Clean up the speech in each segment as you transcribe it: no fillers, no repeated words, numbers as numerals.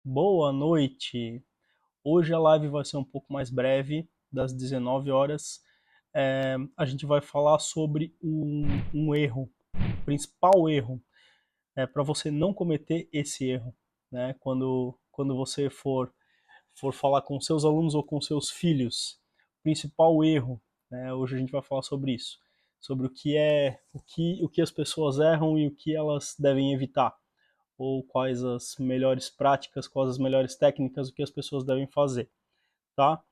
Boa noite. Hoje a live vai ser um pouco mais breve, das 19 horas. A gente vai falar sobre um erro, o principal erro, para você não cometer esse erro, né? Quando você for falar com seus alunos ou com seus filhos, o principal erro, né? Hoje a gente vai falar sobre isso, sobre o que as pessoas erram e o que elas devem evitar ou quais as melhores práticas, quais as melhores técnicas, o que as pessoas devem fazer, tá?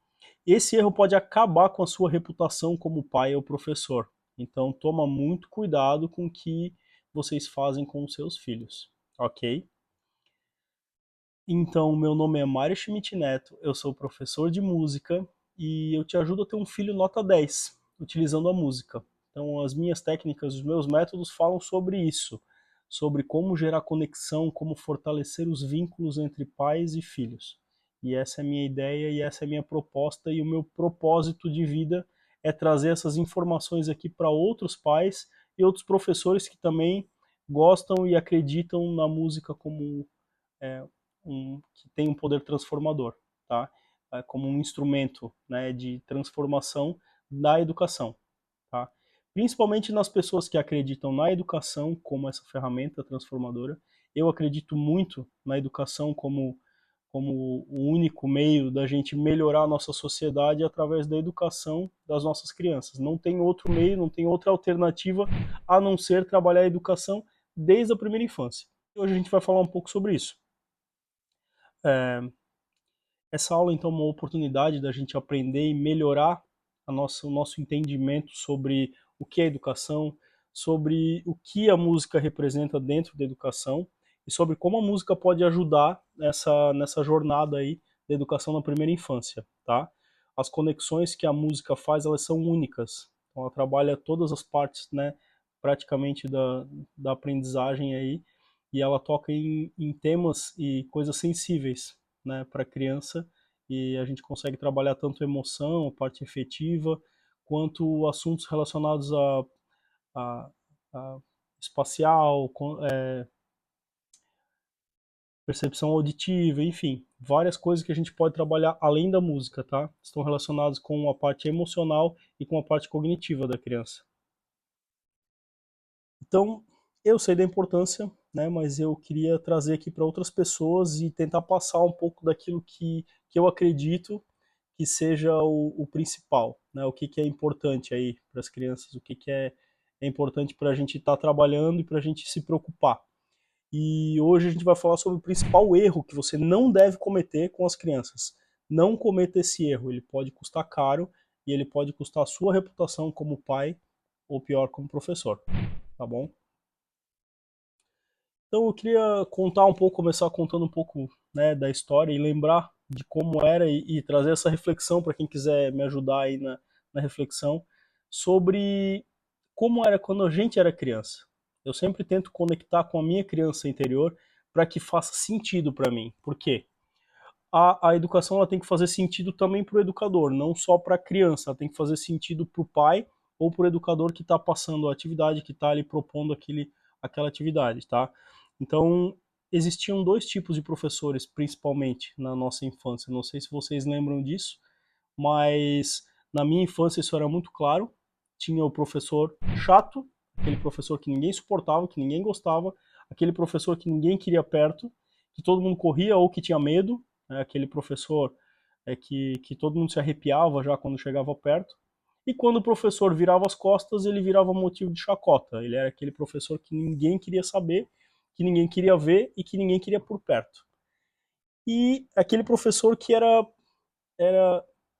Esse erro pode acabar com a sua reputação como pai ou professor. Então toma muito cuidado com o que vocês fazem com os seus filhos, ok? Então, meu nome é Mário Schmidt Neto, eu sou professor de música e eu te ajudo a ter um filho nota 10, utilizando a música. Então, as minhas técnicas, os meus métodos falam sobre isso, sobre como gerar conexão, como fortalecer os vínculos entre pais e filhos. E essa é a minha ideia e essa é a minha proposta e o meu propósito de vida é trazer essas informações aqui para outros pais e outros professores que também gostam e acreditam na música como é, que tem um poder transformador, tá? Como um instrumento, né, de transformação da educação, tá? Principalmente nas pessoas que acreditam na educação como essa ferramenta transformadora. Eu acredito muito na educação como o único meio da gente melhorar a nossa sociedade através da educação das nossas crianças. Não tem outro meio, não tem outra alternativa a não ser trabalhar a educação desde a primeira infância. Hoje a gente vai falar um pouco sobre isso. É, essa aula então é uma oportunidade da gente aprender e melhorar o nosso entendimento sobre o que é educação, sobre o que a música representa dentro da educação e sobre como a música pode ajudar nessa jornada aí da educação na primeira infância, tá? As conexões que a música faz, elas são únicas. Então ela trabalha todas as partes, né, praticamente da aprendizagem aí, e ela toca em temas e coisas sensíveis, né, para a criança, e a gente consegue trabalhar tanto emoção, parte efetiva, quanto assuntos relacionados a, a espacial, percepção auditiva, enfim, várias coisas que a gente pode trabalhar além da música, tá? Estão relacionados com a parte emocional e com a parte cognitiva da criança. Então, eu sei da importância, né, mas eu queria trazer aqui para outras pessoas e tentar passar um pouco daquilo que eu acredito que seja o principal, né? O que é importante aí para as crianças, o que é importante para a gente estar trabalhando e para a gente se preocupar. E hoje a gente vai falar sobre o principal erro que você não deve cometer com as crianças. Não cometa esse erro, ele pode custar caro e ele pode custar a sua reputação como pai ou pior, como professor, tá bom? Então eu queria contar um pouco, começar contando um pouco, né, da história e lembrar de como era e trazer essa reflexão para quem quiser me ajudar aí na reflexão sobre como era quando a gente era criança. Eu sempre tento conectar com a minha criança interior para que faça sentido para mim. Por quê? A educação ela tem que fazer sentido também para o educador, não só para a criança, ela tem que fazer sentido para o pai ou para o educador que está passando a atividade, que está ali propondo aquela atividade, tá? Então, existiam dois tipos de professores, principalmente na nossa infância. Não sei se vocês lembram disso, mas na minha infância isso era muito claro. Tinha o professor chato, aquele professor que ninguém suportava, que ninguém gostava, aquele professor que ninguém queria perto, que todo mundo corria ou que tinha medo, né? Aquele professor que todo mundo se arrepiava já quando chegava perto. E quando o professor virava as costas, ele virava motivo de chacota. Ele era aquele professor que ninguém queria saber, que ninguém queria ver e que ninguém queria por perto. E aquele professor que era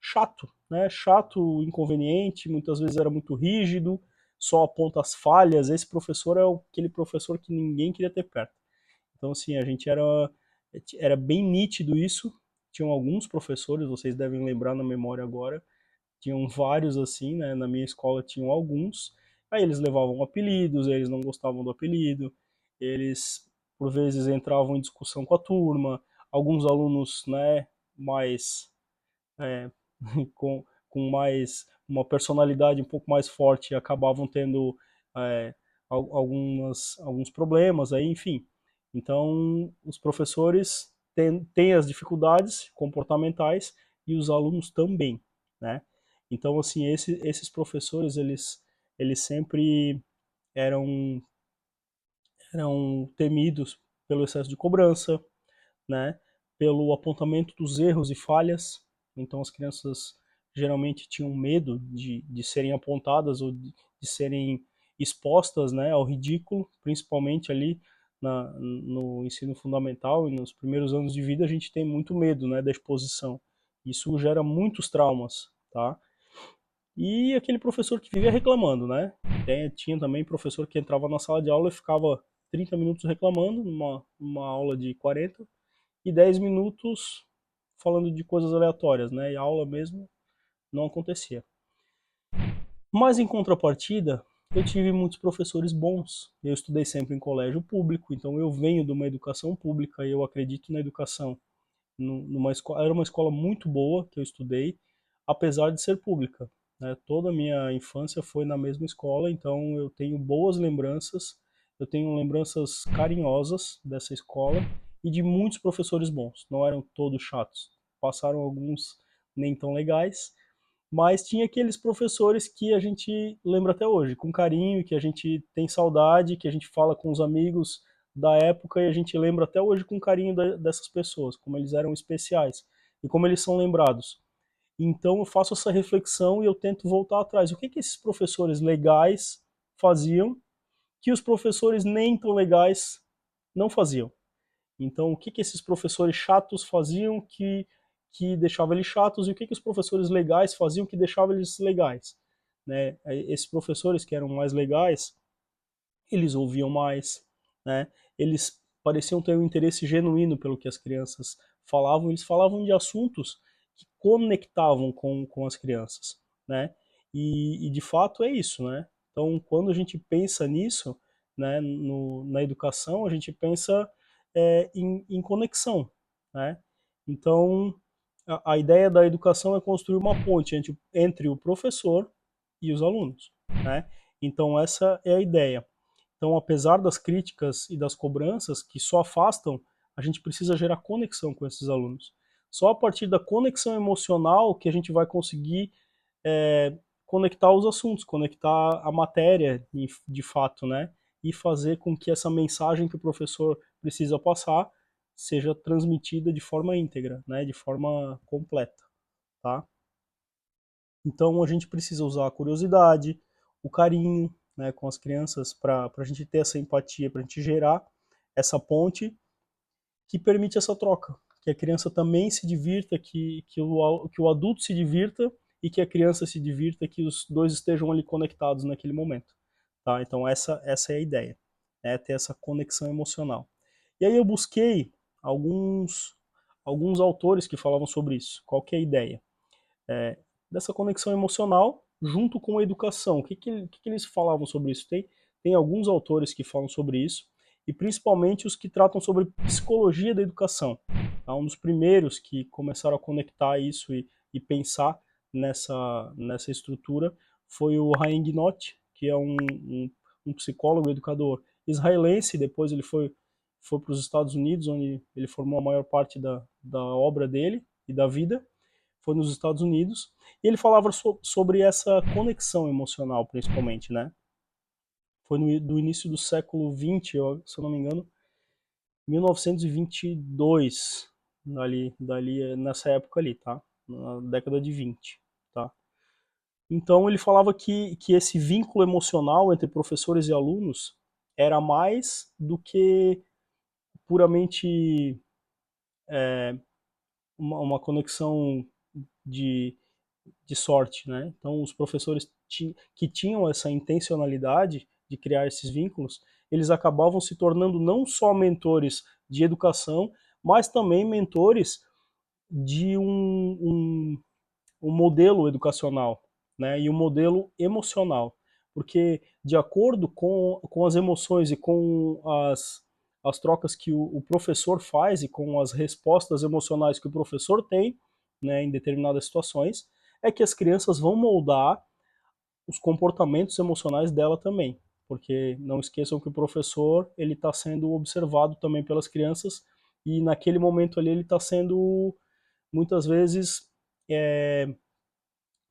chato, né? Chato, inconveniente, muitas vezes era muito rígido, só aponta as falhas. Esse professor é aquele professor que ninguém queria ter perto. Então, assim, a gente era bem nítido isso. Tinham alguns professores, vocês devem lembrar na memória agora, tinham vários assim, né? Na minha escola tinham alguns. Aí eles levavam apelidos, eles não gostavam do apelido, eles por vezes entravam em discussão com a turma, alguns alunos, né, mais é, com mais uma personalidade um pouco mais forte acabavam tendo é, alguns problemas aí, enfim. Então, os professores tem as dificuldades comportamentais e os alunos também, né? Então, assim, esses professores, eles sempre eram, eram temidos pelo excesso de cobrança, né? Pelo apontamento dos erros e falhas. Então, as crianças geralmente tinham medo de serem apontadas ou de serem expostas, né, ao ridículo, principalmente ali no ensino fundamental e nos primeiros anos de vida a gente tem muito medo, né, da exposição. Isso gera muitos traumas, tá? E aquele professor que vivia reclamando, né? Tinha também professor que entrava na sala de aula e ficava 30 minutos reclamando, numa aula de 40, e 10 minutos falando de coisas aleatórias, né? E a aula mesmo não acontecia. Mas em contrapartida, eu tive muitos professores bons. Eu estudei sempre em colégio público, então eu venho de uma educação pública e eu acredito na educação. Numa escola, era uma escola muito boa que eu estudei, apesar de ser pública, né? Toda a minha infância foi na mesma escola, então eu tenho boas lembranças, eu tenho lembranças carinhosas dessa escola e de muitos professores bons. Não eram todos chatos, passaram alguns nem tão legais, mas tinha aqueles professores que a gente lembra até hoje, com carinho, que a gente tem saudade, que a gente fala com os amigos da época e a gente lembra até hoje com carinho dessas pessoas, como eles eram especiais e como eles são lembrados. Então eu faço essa reflexão e eu tento voltar atrás. O que que esses professores legais faziam que os professores nem tão legais não faziam? Então, o que que esses professores chatos faziam que deixava eles chatos e o que que os professores legais faziam que deixava eles legais, né? Esses professores que eram mais legais, eles ouviam mais, né? Eles pareciam ter um interesse genuíno pelo que as crianças falavam, eles falavam de assuntos que conectavam com as crianças, né? E de fato é isso, né? Então, quando a gente pensa nisso, né, na educação, a gente pensa em conexão, né? Então, a ideia da educação é construir uma ponte entre o professor e os alunos, né? Então, essa é a ideia. Então, apesar das críticas e das cobranças que só afastam, a gente precisa gerar conexão com esses alunos. Só a partir da conexão emocional que a gente vai conseguir conectar os assuntos, conectar a matéria de fato, né? E fazer com que essa mensagem que o professor precisa passar seja transmitida de forma íntegra, né? De forma completa, tá? Então a gente precisa usar a curiosidade, o carinho, né, com as crianças para a gente ter essa empatia, para a gente gerar essa ponte que permite essa troca, que a criança também se divirta, que o adulto se divirta e que a criança se divirta, que os dois estejam ali conectados naquele momento. Tá? Então essa é a ideia, né, ter essa conexão emocional. E aí eu busquei alguns, alguns autores que falavam sobre isso. Qual que é a ideia? Dessa conexão emocional junto com a educação. O que eles falavam sobre isso? Tem alguns autores que falam sobre isso, e principalmente os que tratam sobre psicologia da educação. Tá? Um dos primeiros que começaram a conectar isso e pensar nessa estrutura foi o Haim Ginott, que é um psicólogo educador israelense. Depois ele foi para os Estados Unidos, onde ele formou a maior parte da obra dele e da vida. Foi nos Estados Unidos, e ele falava sobre essa conexão emocional, principalmente, né? Foi do início do século XX, se eu não me engano, 1922, dali nessa época ali, tá? Na década de 20, tá? Então ele falava que esse vínculo emocional entre professores e alunos era mais do que puramente uma conexão de, de sorte, né? Então, os professores que tinham essa intencionalidade de criar esses vínculos, eles acabavam se tornando não só mentores de educação, mas também mentores de um modelo educacional, né? E um modelo emocional. Porque, de acordo com as emoções e com as trocas que o professor faz e com as respostas emocionais que o professor tem, né, em determinadas situações, é que as crianças vão moldar os comportamentos emocionais dela também. Porque não esqueçam que o professor ele está sendo observado também pelas crianças e naquele momento ali ele está sendo muitas vezes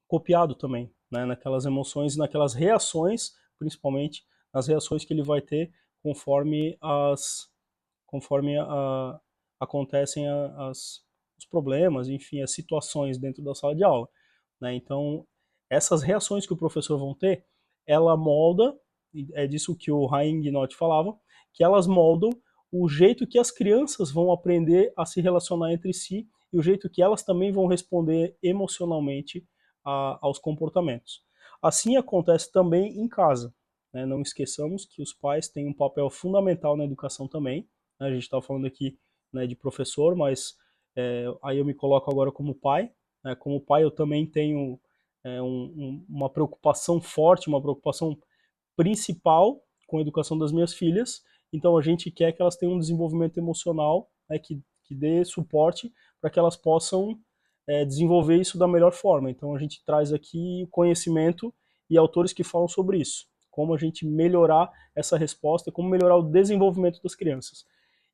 copiado também, né, naquelas emoções, naquelas reações, principalmente nas reações que ele vai ter conforme acontecem os problemas, enfim, as situações dentro da sala de aula, né? Então, essas reações que o professor vão ter, ela molda, é disso que o Haim Gnott falava, que elas moldam o jeito que as crianças vão aprender a se relacionar entre si e o jeito que elas também vão responder emocionalmente aos comportamentos. Assim acontece também em casa, né? Não esqueçamos que os pais têm um papel fundamental na educação também, né? A gente está falando aqui, né, de professor, mas aí eu me coloco agora como pai, né? Como pai eu também tenho uma preocupação forte, uma preocupação principal com a educação das minhas filhas. Então a gente quer que elas tenham um desenvolvimento emocional, né, que dê suporte para que elas possam desenvolver isso da melhor forma. Então a gente traz aqui conhecimento e autores que falam sobre isso, como a gente melhorar essa resposta, como melhorar o desenvolvimento das crianças.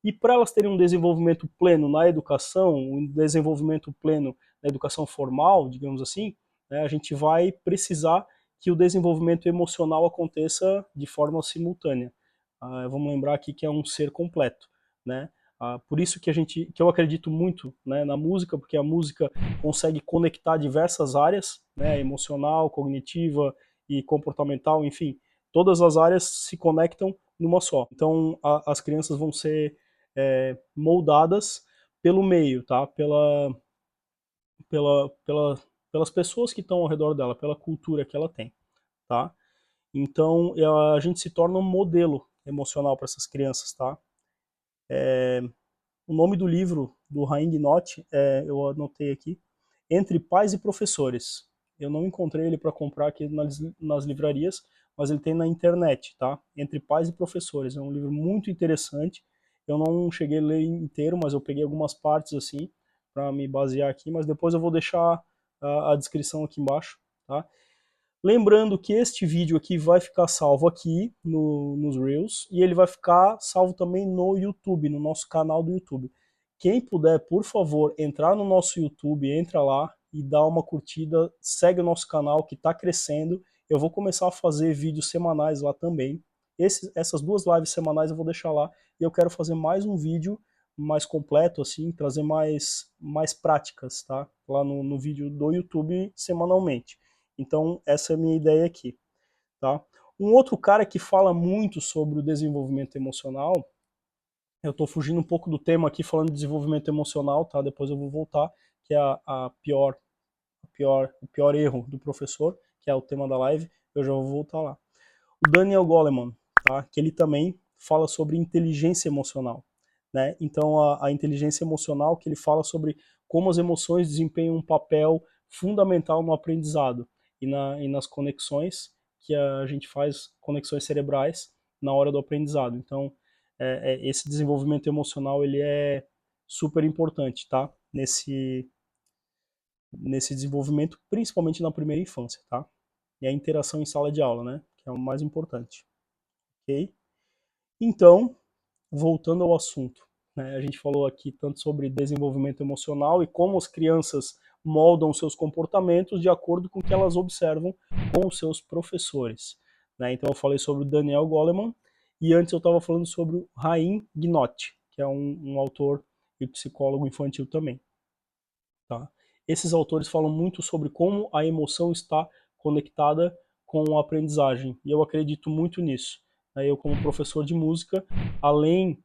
E para elas terem um desenvolvimento pleno na educação, um desenvolvimento pleno na educação formal, digamos assim, né, a gente vai precisar que o desenvolvimento emocional aconteça de forma simultânea. Vamos lembrar aqui que é um ser completo, né? Por isso que eu acredito muito, né, na música, porque a música consegue conectar diversas áreas, né, emocional, cognitiva e comportamental, enfim, todas as áreas se conectam numa só. Então as crianças vão ser moldadas pelo meio, tá? Pela, pela, pelas pessoas que estão ao redor dela, pela cultura que ela tem, tá? Então a gente se torna um modelo emocional para essas crianças, tá? O nome do livro do Haim Gnott, eu anotei aqui, Entre Pais e Professores. Eu não encontrei ele para comprar aqui nas livrarias, mas ele tem na internet, tá? Entre Pais e Professores. É um livro muito interessante. Eu não cheguei a ler inteiro, mas eu peguei algumas partes assim para me basear aqui, mas depois eu vou deixar a descrição aqui embaixo, tá? Lembrando que este vídeo aqui vai ficar salvo aqui nos Reels e ele vai ficar salvo também no YouTube, no nosso canal do YouTube. Quem puder, por favor, entrar no nosso YouTube, entra lá e dá uma curtida, segue o nosso canal que está crescendo. Eu vou começar a fazer vídeos semanais lá também. Essas duas lives semanais eu vou deixar lá e eu quero fazer mais um vídeo mais completo, assim, trazer mais práticas, tá? Lá no vídeo do YouTube semanalmente. Então, essa é a minha ideia aqui, tá? Um outro cara que fala muito sobre o desenvolvimento emocional, eu estou fugindo um pouco do tema aqui falando de desenvolvimento emocional, tá? Depois eu vou voltar, que é o pior erro do professor, que é o tema da live, eu já vou voltar lá. O Daniel Goleman, tá? Que ele também fala sobre inteligência emocional, né? Então a inteligência emocional que ele fala sobre como as emoções desempenham um papel fundamental no aprendizado e nas conexões que a gente faz, conexões cerebrais na hora do aprendizado. Então esse desenvolvimento emocional ele é super importante, tá? Nesse desenvolvimento, principalmente na primeira infância, tá? E a interação em sala de aula, né? Que é o mais importante, ok? Então, voltando ao assunto, né? A gente falou aqui tanto sobre desenvolvimento emocional e como as crianças moldam seus comportamentos de acordo com o que elas observam com os seus professores, né? Então eu falei sobre o Daniel Goleman e antes eu estava falando sobre o Haim Gnott, que é um autor e psicólogo infantil também, tá? Esses autores falam muito sobre como a emoção está conectada com a aprendizagem, e eu acredito muito nisso. Eu, como professor de música, além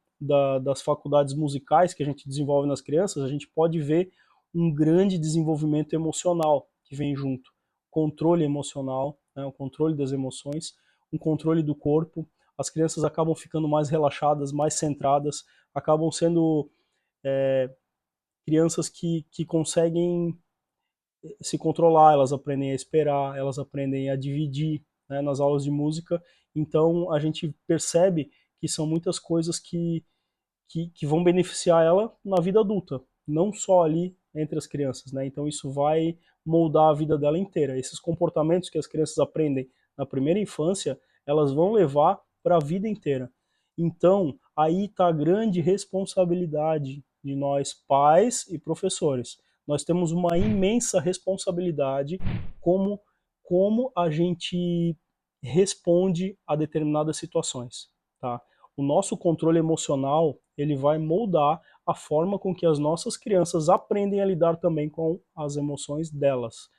das faculdades musicais que a gente desenvolve nas crianças, a gente pode ver um grande desenvolvimento emocional que vem junto. Controle emocional, né, o controle das emoções, um controle do corpo. As crianças acabam ficando mais relaxadas, mais centradas, acabam sendo crianças que conseguem se controlar, elas aprendem a esperar, elas aprendem a dividir, né, nas aulas de música. Então a gente percebe que são muitas coisas que vão beneficiar ela na vida adulta, não só ali entre as crianças, né? Então isso vai moldar a vida dela inteira. Esses comportamentos que as crianças aprendem na primeira infância, elas vão levar para a vida inteira. Então, Aí está a grande responsabilidade de nós, pais e professores. Nós temos uma imensa responsabilidade como a gente responde a determinadas situações, tá? O nosso controle emocional, ele vai moldar a forma com que as nossas crianças aprendem a lidar também com as emoções delas.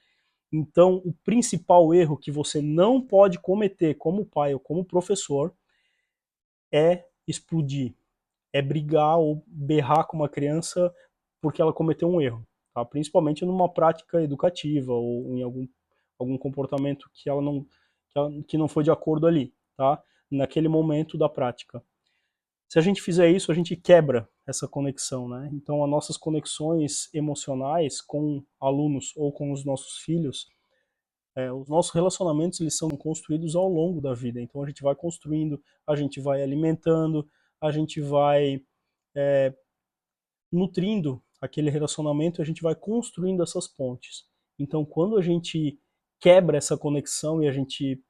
Então, o principal erro que você não pode cometer como pai ou como professor é explodir, é brigar ou berrar com uma criança porque ela cometeu um erro, tá? Principalmente numa prática educativa ou em algum comportamento que não foi de acordo ali, tá? Naquele momento da prática. Se a gente fizer isso, a gente quebra essa conexão, né? Então, as nossas conexões emocionais com alunos ou com os nossos filhos, os nossos relacionamentos, eles são construídos ao longo da vida. Então, a gente vai construindo, a gente vai alimentando, a gente vai nutrindo aquele relacionamento, a gente vai construindo essas pontes. Então, quando a gente quebra essa conexão e a gente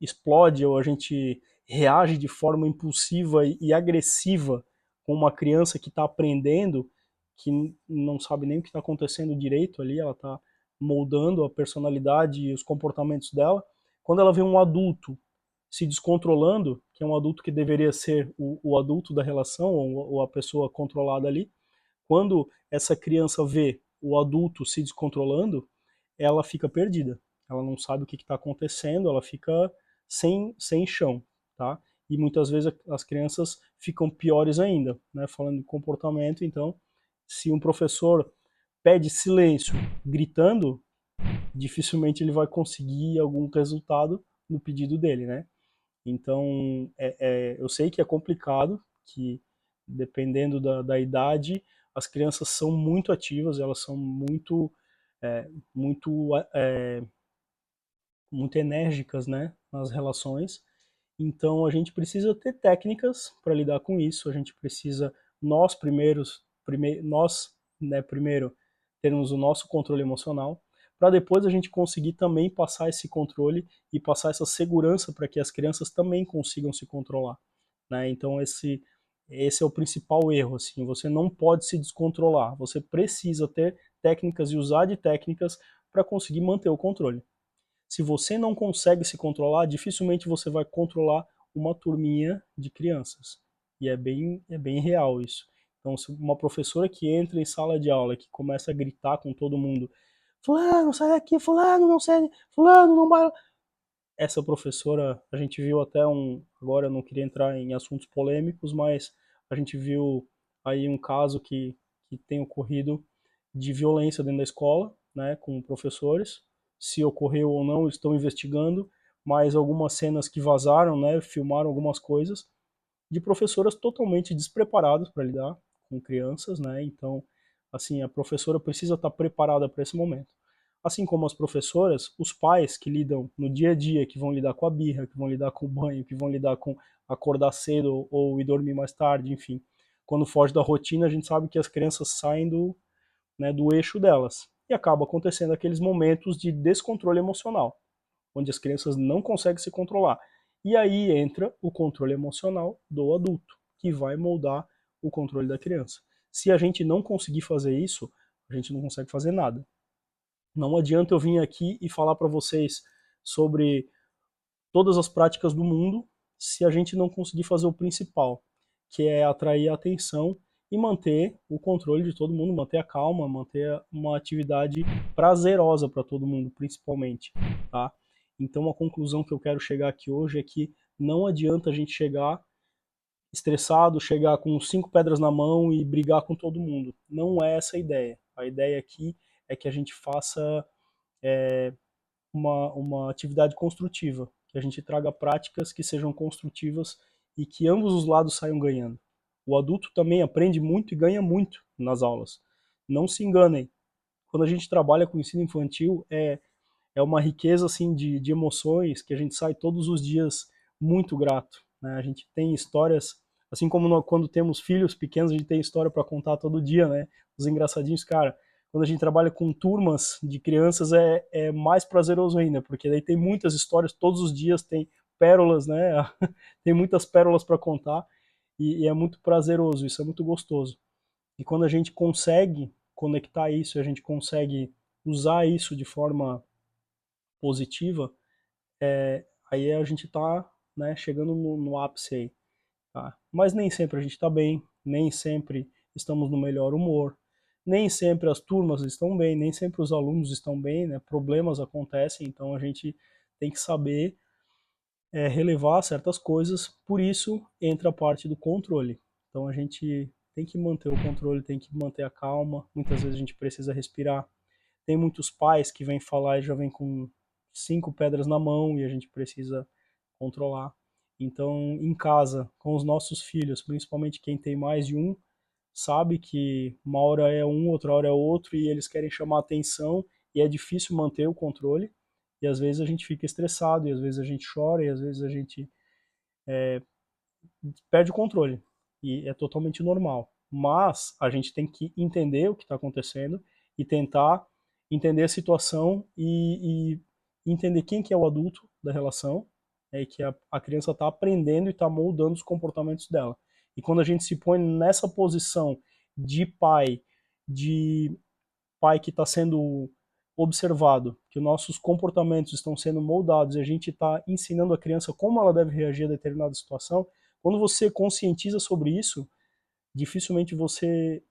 explode ou a gente reage de forma impulsiva e agressiva com uma criança que está aprendendo, que não sabe nem o que está acontecendo direito ali, ela está moldando a personalidade e os comportamentos dela. Quando ela vê um adulto se descontrolando, que é um adulto que deveria ser o adulto da relação, ou a pessoa controlada ali, quando essa criança vê o adulto se descontrolando, ela fica perdida. Ela não sabe o que está acontecendo, ela fica sem chão, tá? E muitas vezes as crianças ficam piores ainda, né? Falando de comportamento, então, se um professor pede silêncio gritando, dificilmente ele vai conseguir algum resultado no pedido dele, né? Então, eu sei que é complicado, que dependendo da idade, as crianças são muito ativas, elas são é, muito, é, muito enérgicas, né, nas relações. Então, a gente precisa ter técnicas para lidar com isso. A gente precisa, nós, né, primeiro, termos o nosso controle emocional, para depois a gente conseguir também passar esse controle e passar essa segurança para que as crianças também consigam se controlar, né? Então, esse é o principal erro, assim, você não pode se descontrolar, você precisa ter técnicas e usar de técnicas para conseguir manter o controle. Se você não consegue se controlar, dificilmente você vai controlar uma turminha de crianças. E é bem real isso. Então, se uma professora que entra em sala de aula, que começa a gritar com todo mundo, fulano, sai daqui, fulano, não sai, fulano, não vai... Essa professora, a gente viu até agora eu não queria entrar em assuntos polêmicos, mas a gente viu aí um caso que tem ocorrido de violência dentro da escola, né, com professores. Se ocorreu ou não, eles estão investigando, mas algumas cenas que vazaram, né, filmaram algumas coisas de professoras totalmente despreparadas para lidar com crianças, né? Então, assim, a professora precisa estar preparada para esse momento. Assim como as professoras, os pais que lidam no dia a dia, que vão lidar com a birra, que vão lidar com o banho, que vão lidar com acordar cedo ou ir dormir mais tarde, enfim. Quando foge da rotina, a gente sabe que as crianças saem né, do eixo delas. E acaba acontecendo aqueles momentos de descontrole emocional, onde as crianças não conseguem se controlar. E aí entra o controle emocional do adulto, que vai moldar o controle da criança. Se a gente não conseguir fazer isso, a gente não consegue fazer nada. Não adianta eu vir aqui e falar para vocês sobre todas as práticas do mundo se a gente não conseguir fazer o principal, que é atrair a atenção e manter o controle de todo mundo, manter a calma, manter uma atividade prazerosa para todo mundo, principalmente, tá? Então a conclusão que eu quero chegar aqui hoje é que não adianta a gente chegar estressado, chegar com 5 pedras na mão e brigar com todo mundo. Não é essa a ideia. A ideia aqui é que a gente faça uma atividade construtiva, que a gente traga práticas que sejam construtivas e que ambos os lados saiam ganhando. O adulto também aprende muito e ganha muito nas aulas. Não se enganem. Quando a gente trabalha com ensino infantil, é uma riqueza assim de emoções que a gente sai todos os dias muito grato, né? A gente tem histórias, assim como quando temos filhos pequenos, a gente tem história para contar todo dia, né? Os engraçadinhos, cara. Quando a gente trabalha com turmas de crianças é mais prazeroso ainda, porque daí tem muitas histórias, todos os dias tem pérolas, né? Tem muitas pérolas para contar. e é muito prazeroso, isso é muito gostoso. E quando a gente consegue conectar isso, a gente consegue usar isso de forma positiva, aí a gente está, né, chegando no ápice aí. Tá? Mas nem sempre a gente está bem, nem sempre estamos no melhor humor, nem sempre as turmas estão bem, nem sempre os alunos estão bem, né? Problemas acontecem, então a gente tem que saber relevar certas coisas, por isso entra a parte do controle. Então a gente tem que manter o controle, tem que manter a calma, muitas vezes a gente precisa respirar. Tem muitos pais que vêm falar e já vêm com 5 pedras na mão e a gente precisa controlar. Então, em casa, com os nossos filhos, principalmente quem tem mais de um, sabe que uma hora é um, outra hora é outro, e eles querem chamar atenção, e é difícil manter o controle, e às vezes a gente fica estressado, e às vezes a gente chora, e às vezes a gente perde o controle, e é totalmente normal. Mas a gente tem que entender o que está acontecendo e tentar entender a situação e entender quem que é o adulto da relação, e que a criança está aprendendo e está moldando os comportamentos dela. E quando a gente se põe nessa posição de pai, de pai que está sendo observado, que nossos comportamentos estão sendo moldados e a gente está ensinando a criança como ela deve reagir a determinada situação, quando você conscientiza sobre isso, dificilmente você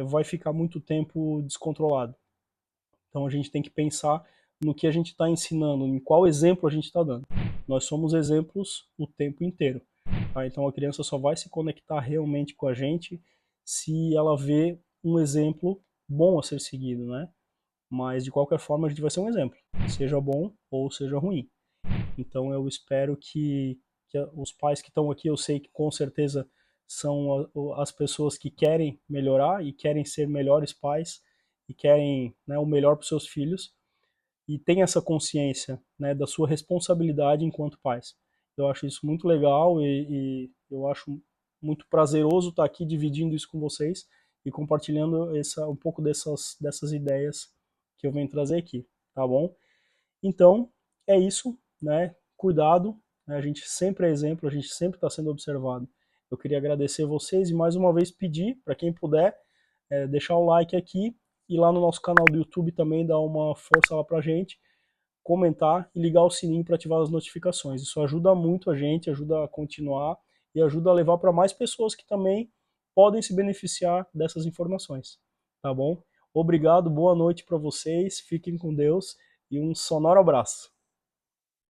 vai ficar muito tempo descontrolado. Então a gente tem que pensar no que a gente está ensinando, em qual exemplo a gente está dando. Nós somos exemplos o tempo inteiro. Tá? Então a criança só vai se conectar realmente com a gente se ela vê um exemplo bom a ser seguido, né? Mas de qualquer forma a gente vai ser um exemplo, seja bom ou seja ruim. Então eu espero que os pais que estão aqui, eu sei que com certeza são as pessoas que querem melhorar e querem ser melhores pais e querem, né, o melhor para os seus filhos e tem essa consciência, né, da sua responsabilidade enquanto pais. Eu acho isso muito legal e eu acho muito prazeroso estar aqui dividindo isso com vocês e compartilhando um pouco dessas ideias que eu venho trazer aqui, tá bom? Então, é isso, né? Cuidado, né? A gente sempre é exemplo, a gente sempre está sendo observado. Eu queria agradecer vocês e mais uma vez pedir para quem puder deixar o like aqui e lá no nosso canal do YouTube também dar uma força lá pra gente, comentar e ligar o sininho para ativar as notificações. Isso ajuda muito a gente, ajuda a continuar e ajuda a levar para mais pessoas que também podem se beneficiar dessas informações, tá bom? Obrigado, boa noite para vocês, fiquem com Deus e um sonoro abraço.